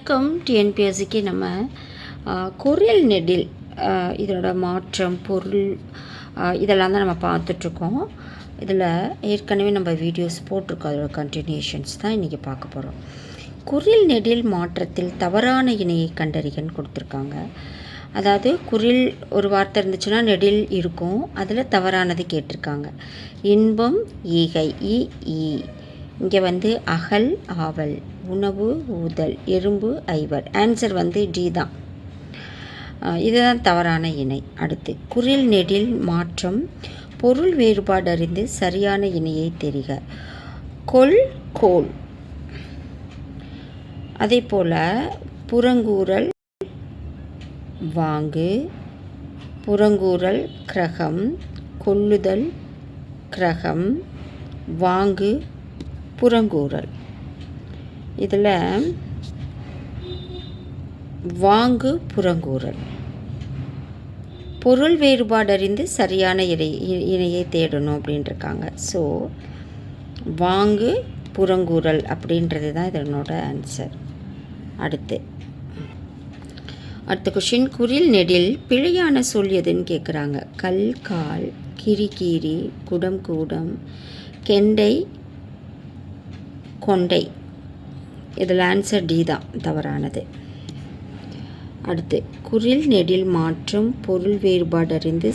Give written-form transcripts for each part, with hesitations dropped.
வணக்கம். டிஎன்பிஎஸ்சிக்கு நம்ம குரில் நெடில் இதோட மாற்றம் பொருள் இதெல்லாம் தான் நம்ம பார்த்துட்ருக்கோம். இதில் ஏற்கனவே நம்ம வீடியோஸ் போட்டிருக்கோம். அதோட கண்டினியூஷன்ஸ் தான் இன்றைக்கி பார்க்க போகிறோம். குரில் நெடில் மாற்றத்தில் தவறான இணையை கண்டறிகன்னு கொடுத்துருக்காங்க. அதாவது குரில் ஒரு வார்த்தை இருந்துச்சுன்னா நெடில் இருக்கும், அதில் தவறானது கேட்டிருக்காங்க. இன்பம் ஈகை ஈ, இங்கே அகல் ஆவல், உணவு ஊதல், எறும்பு ஐவர். ஆன்சர் டி தான். இதுதான் தவறான இணை. அடுத்து குரில் நெடில் மாற்றம் பொருள் வேறுபாடு அறிந்து சரியான இணையை தெரிக. கொல் கோல். அதே போல் புறங்கூறல் வாங்கு, புறங்கூறல் கிரகம், கொல்லுதல் கிரகம், வாங்கு புறங்கூறல். இதில் வாங்கு புறங்கூறல் பொருள் வேறுபாடு அறிந்து சரியான இணையை தேடணும் அப்படின்ட்டுருக்காங்க. ஸோ வாங்கு புறங்கூறல் அப்படின்றது தான் இதனோட ஆன்சர். அடுத்த கொஷின், குரில் நெடில் பிழையான சொல் எதுன்னு கேட்குறாங்க. கல் கால், கிரி கீரி, குடம் கூடம், கெண்டை கொண்டை. இதில் ஆன்சர் டி தான் தவறானது. அடுத்து குரில் நெடில் மாற்றம் பொருள் வேறுபாடு அறிந்து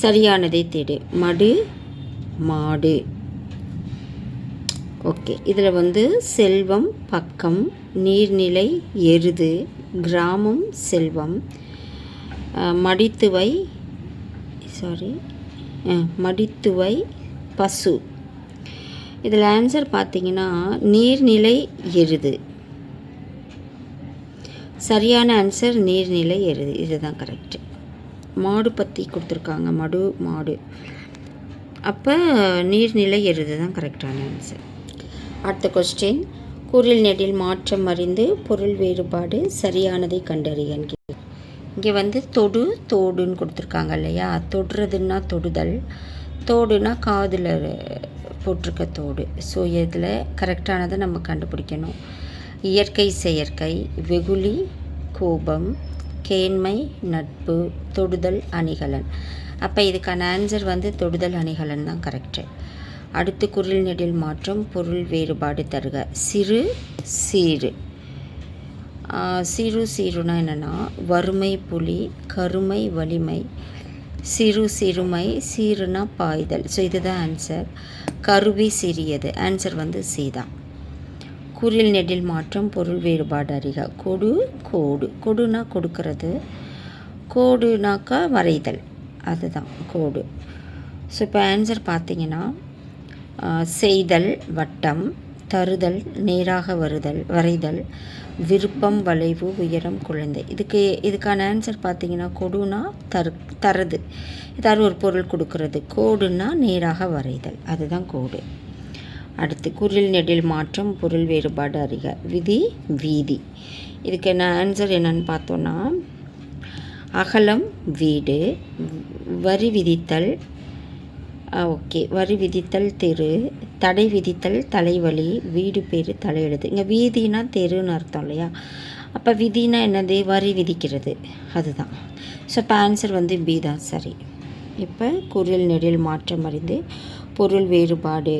சரியானதை தேடு. மடு மாடு. ஓகே. இதில் செல்வம் பக்கம், நீர்நிலை எருது, கிராமம் செல்வம், மடித்துவை பசு. இதில் ஆன்சர் பார்த்திங்கன்னா நீர்நிலை எருது. சரியான ஆன்சர் நீர்நிலை எருது. இதுதான் கரெக்டு. மாடு பற்றி கொடுத்துருக்காங்க. மாடு. அப்போ நீர்நிலை எருது தான் கரெக்டான ஆன்சர். அடுத்த கொஸ்டின், குரில் நெடில் மாற்றம் அறிந்து பொருள் வேறுபாடு சரியானதை கண்டறியன்னு. இங்கே தொடு தோடுன்னு கொடுத்துருக்காங்க இல்லையா. தொடுறதுன்னா தொடுதல், தோடுனா காதில் போட்டிருக்க தோடு. ஸோ இதில் கரெக்டானதை நம்ம கண்டுபிடிக்கணும். இயற்கை செயற்கை, வெகுளி கோபம், கேண்மை நட்பு, தொடுதல் அணிகலன். அப்போ இதுக்கான ஆன்சர் தொடுதல் அணிகலன் தான் கரெக்டு. அடுத்து குரில் நெடில் மாற்றம் பொருள் வேறுபாடு தருக. சிறு சீரு. சீருனா என்னென்னா வறுமை புலி, கருமை வலிமை, சிறுமை, சீருனா பாய்தல். ஸோ இதுதான் ஆன்சர். கருவி சிறியது. ஆன்சர் சி தான். குரில் நெடில் மாற்றம் பொருள் வேறுபாடு அறிக. கொடு கோடு. கொடுனா கொடுக்கறது, கோடுனாக்கா வரைதல், அதுதான் கோடு. ஸோ இப்போ ஆன்சர் பார்த்திங்கன்னா செய்தல் வட்டம், தருதல் நேராக வரைதல், விருப்பம் வளைவு, உயரம் குழந்தை. இதுக்கான ஆன்சர் பார்த்திங்கன்னா கொடுனா தரது, ஏதாவது ஒரு பொருள் கொடுக்கறது. கோடுனா நேராக வரைதல், அதுதான் கோடு. அடுத்து குரில் நெடில் மாற்றம் பொருள் வேறுபாடு அறிக. விதி வீதி. இதுக்கு ஆன்சர் என்னன்னு பார்த்தோன்னா அகலம் வீடு, வரி விதித்தல், ஓகே, வரி விதித்தல் தெரு, தடை விதித்தல் தலைவலி, வீடு பேர் தலையெழுது. இங்கே வீதினா தெருன்னு அர்த்தம் இல்லையா. அப்போ விதினா என்னது? வரி விதிக்கிறது, அதுதான். ஸோ இப்போ ஆன்சர் பி தான் சரி. இப்போ குரில் நெடில் மாற்றம் அறிந்து பொருள் வேறுபாடு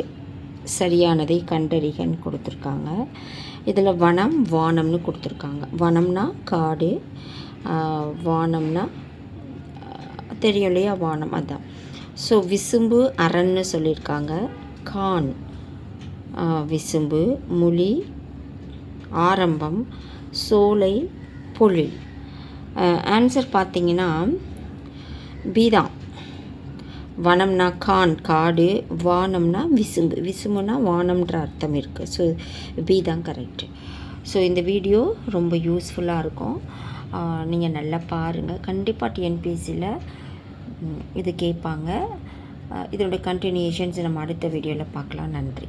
சரியானதை கண்டறிகன்னு கொடுத்துருக்காங்க. இதில் வனம் வானம்னு கொடுத்துருக்காங்க. வனம்னா காடு, வானம்னா தெரியும் இல்லையா, வானம், அதுதான். ஸோ விசும்பு அரண்னு சொல்லியிருக்காங்க. கான் விசும்பு, மொழி ஆரம்பம், சோலை பொழில். ஆன்சர் பார்த்திங்கன்னா பி தான். வனம்னா காடு, வானம்னா விசும்புனா வானம்ன்ற அர்த்தம் இருக்குது. ஸோ பி தான் கரெக்டு. ஸோ இந்த வீடியோ ரொம்ப யூஸ்ஃபுல்லாக இருக்கும். நீங்கள் நல்லா பாருங்கள். கண்டிப்பாக டிஎன்பிஎஸ்சியில் இது கேட்பாங்க. இதோட கண்டினியூஷன்ஸ் நம்ம அடுத்த வீடியோவில் பார்க்கலாம். நன்றி.